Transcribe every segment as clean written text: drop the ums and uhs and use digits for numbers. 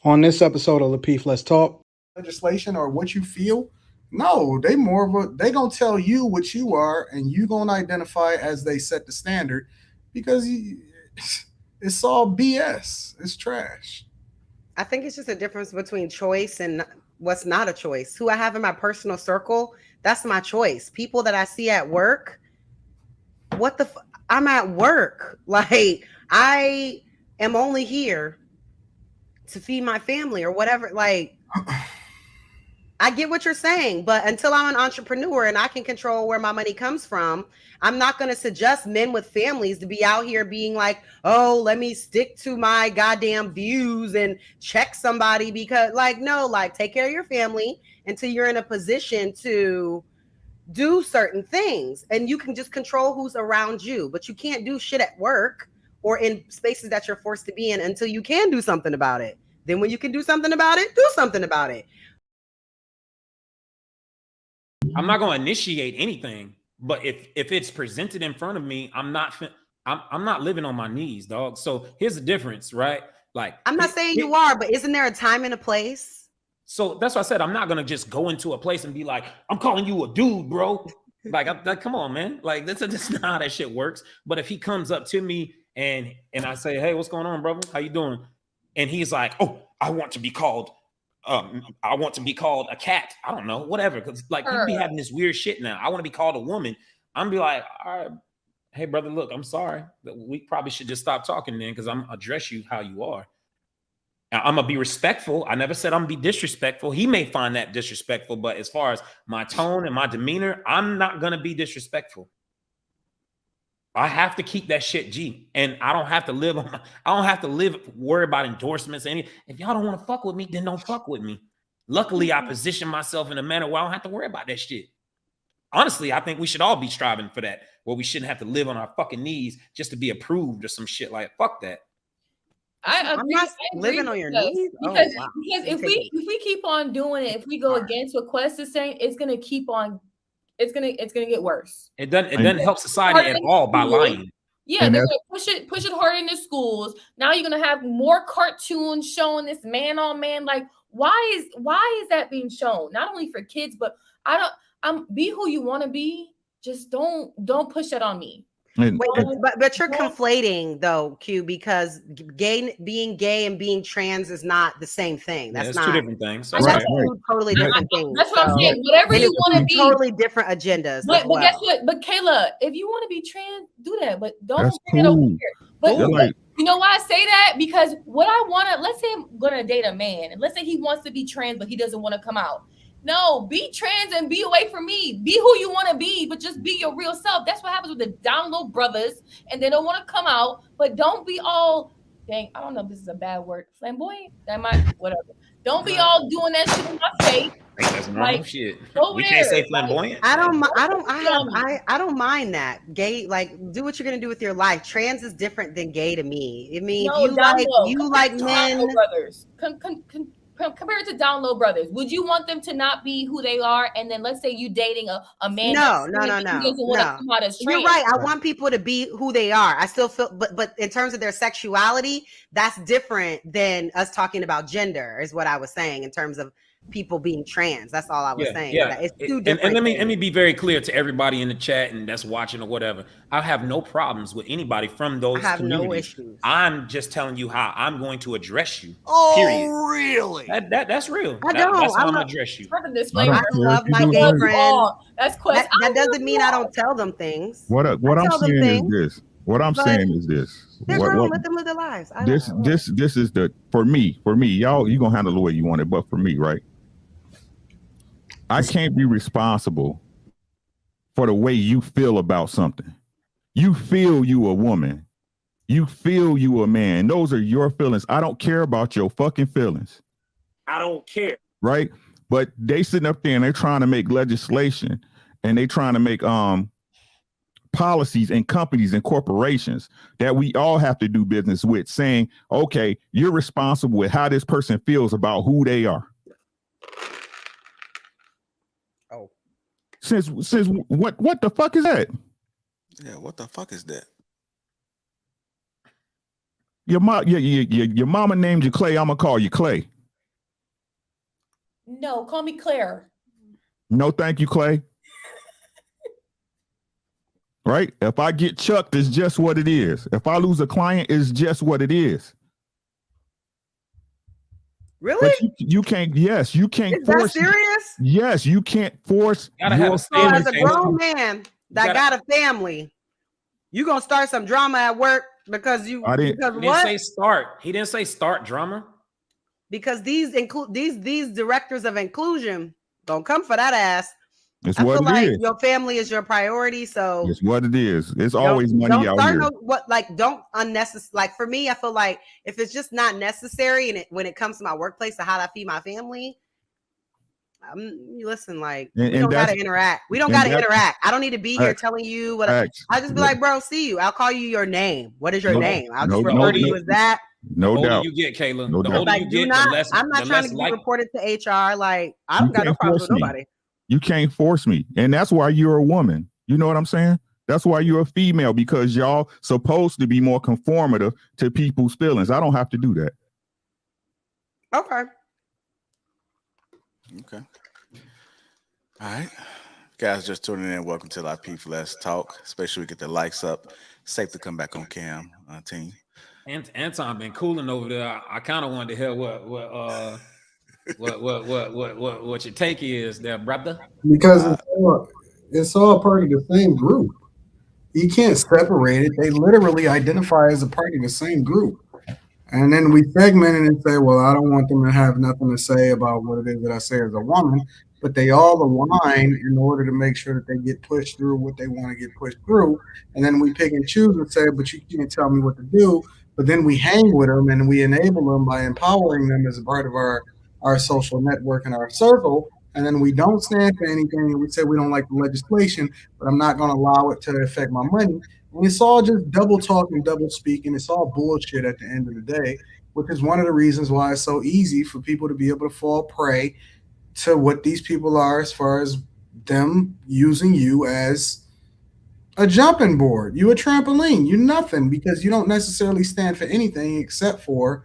On this episode of Lapeef, Let's Talk. Legislation or what you feel. No, they more of a they gonna tell you what you are, and you gonna identify as they set the standard because it's all BS. It's trash. I think it's just a difference between choice and what's not a choice. Who I have in my personal circle, that's my choice. People that I see at work, I'm at work. Like, I am only here to feed my family or whatever. Like, I get what you're saying, but until I'm an entrepreneur and I can control where my money comes from, I'm not going to suggest men with families to be out here being like, oh, let me stick to my goddamn views and check somebody because, like, no, like, take care of your family until you're in a position to do certain things, and you can just control who's around you, but you can't do shit at work or in spaces that you're forced to be in until you can do something about it. Then when you can do something about it, do something about it. I'm not going to initiate anything, but if it's presented in front of me, I'm not living on my knees, dog. So here's the difference, right? Like, I'm not saying you are, but isn't there a time and a place? So that's why I said I'm not gonna just go into a place and be like, I'm calling you a dude, bro. Like, come on, man. Like, that's not how that shit works. But if he comes up to me and I say, hey, what's going on, brother? How you doing? And he's like, oh, I want to be called a cat. I don't know, whatever. Because like you be having this weird shit now. I want to be called a woman. I'm be like, all right, hey brother, look, I'm sorry. We probably should just stop talking then because I'm address you how you are. Now, I'm gonna be respectful. I never said I'm gonna be disrespectful. He may find that disrespectful, but as far as my tone and my demeanor, I'm not gonna be disrespectful. I have to keep that shit G, and I don't have to worry about endorsements. If y'all don't want to fuck with me, then don't fuck with me. Luckily, I position myself in a manner where I don't have to worry about that shit. Honestly, I think we should all be striving for that, where we shouldn't have to live on our fucking knees just to be approved or some shit. Like, fuck that. I agree. I'm not living on your knees because if we keep on doing it, if we go against what Quest is saying, it's gonna keep on. It's gonna get worse. It doesn't help society at all by lying. Yeah, they're gonna push it hard in the schools. Now you're gonna have more cartoons showing this man on man. Like, why is that being shown? Not only for kids, but be who you want to be. Just don't push that on me. Wait, but you're conflating though, Q, because being gay and being trans is not the same thing. That's not two different things. That's two totally different things. That's what I'm saying. Whatever you want to be, totally different agendas. But guess what? But Kayla, if you want to be trans, do that. But don't bring it over here. But you know why I say that? Because what I want to, let's say I'm gonna date a man, and let's say he wants to be trans, but he doesn't want to come out. No, be trans and be away from me. Be who you want to be, but just be your real self. That's what happens with the down low brothers, and they don't want to come out. But don't be all, dang, I don't know if this is a bad word, flamboyant. That might, whatever. Don't be all doing that shit in my face. That's normal shit. We can't say flamboyant. I don't mind that. Gay, like, do what you're gonna do with your life. Trans is different than gay to me. I mean, you like men. Brothers. Compared to down low brothers, would you want them to not be who they are? And then let's say you dating a man. No. You're right. I want people to be who they are. I still feel, but in terms of their sexuality, that's different than us talking about gender, is what I was saying in terms of people being trans. That's all I was saying. Yeah. It's two different. And let me be very clear to everybody in the chat and that's watching or whatever. I have no problems with anybody from those communities. No issues. I'm just telling you how I'm going to address you. Oh, period. Really? That's real. That's how I'm gonna address you. I love my gay friend. That's Quest. That doesn't mean I don't tell them things. What I'm saying is this. What I'm saying is this. They're grown, let them live their lives. This is the for me, y'all, you gonna handle the way you want it, but for me, right? I can't be responsible for the way you feel about something. You feel you a woman. You feel you a man. Those are your feelings. I don't care about your fucking feelings. I don't care. Right? But they sitting up there and they're trying to make legislation and they trying to make policies and companies and corporations that we all have to do business with, saying, okay, you're responsible with how this person feels about who they are. Since what the fuck is that? Yeah, what the fuck is that? Your mama named you Clay. I'm gonna call you Clay. No, call me Claire. No, thank you, Clay. Right? If I get chucked, it's just what it is. If I lose a client, it's just what it is. Really? But you can't. Yes, you can't Is force. that serious? Yes, you can't force. Gotta have a So standard. as a grown man that got a family, you gonna start some drama at work because you? I didn't. Because He what? didn't say start. He didn't say start drama. Because these directors of inclusion don't come for that ass. It's I what feel it like is. your family is your priority, so It's what it is. It's always money don't out start here. Don't unnecessary. Like for me, I feel like if it's just not necessary, and when it comes to my workplace and how I feed my family, listen, like we don't gotta interact. We don't gotta interact. I don't need to be here telling you what. I just be like, bro, see you. I'll call you your name. What is your name? I'll just refer to you as that. No doubt. The older you get, Kayla, No the doubt. older Like, you get, the less. I'm not trying to get reported to HR. Like, I don't got no problems with nobody. You can't force me. And that's why you're a woman. You know what I'm saying? That's why you're a female, because y'all supposed to be more conformative to people's feelings. I don't have to do that. Okay. Okay. All right. Guys just tuning in. Welcome to Lapeef Let's Talk. Especially we get the likes up. Safe to come back on cam, team. Anton been cooling over there. I kind of wanted to hear what your take is there, brother. Because it's all part of the same group. You can't separate it. They literally identify as a part of the same group. And then we segment it and say, well, I don't want them to have nothing to say about what it is that I say as a woman, but they all align in order to make sure that they get pushed through what they want to get pushed through. And then we pick and choose and say, but you can't tell me what to do. But then we hang with them and we enable them by empowering them as a part of our social network and our circle. And then we don't stand for anything. And we say we don't like the legislation, but I'm not going to allow it to affect my money. And it's all just double talk and double speaking. It's all bullshit at the end of the day, which is one of the reasons why it's so easy for people to be able to fall prey to what these people are, as far as them using you as a jumping board, you a trampoline, you nothing, because you don't necessarily stand for anything except for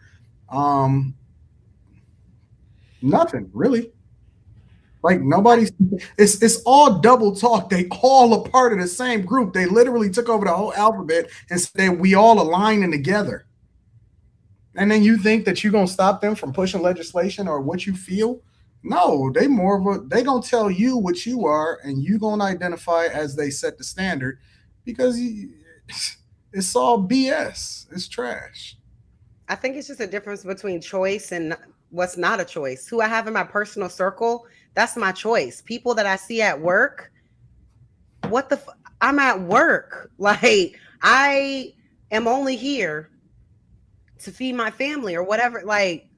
nothing, really. Like nobody's, it's all double talk. They all a part of the same group. They literally took over the whole alphabet and said we all aligning together. And then you think that you're gonna stop them from pushing legislation or what you feel? No, they gonna tell you what you are, and you gonna identify as they set the standard, because it's all BS. It's trash. I think it's just a difference between choice and what's not a choice. Who I have in my personal circle, that's my choice. People that I see at work, I'm at work. Like, I am only here to feed my family or whatever. Like,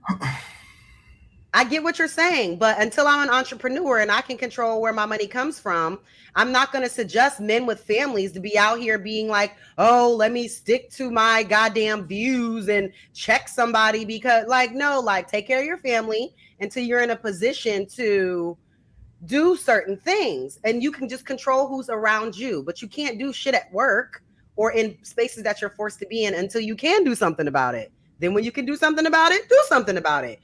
I get what you're saying, but until I'm an entrepreneur and I can control where my money comes from, I'm not going to suggest men with families to be out here being like, oh, let me stick to my goddamn views and check somebody, because like, no, like, take care of your family until you're in a position to do certain things, and you can just control who's around you, but you can't do shit at work or in spaces that you're forced to be in until you can do something about it. Then when you can do something about it, do something about it.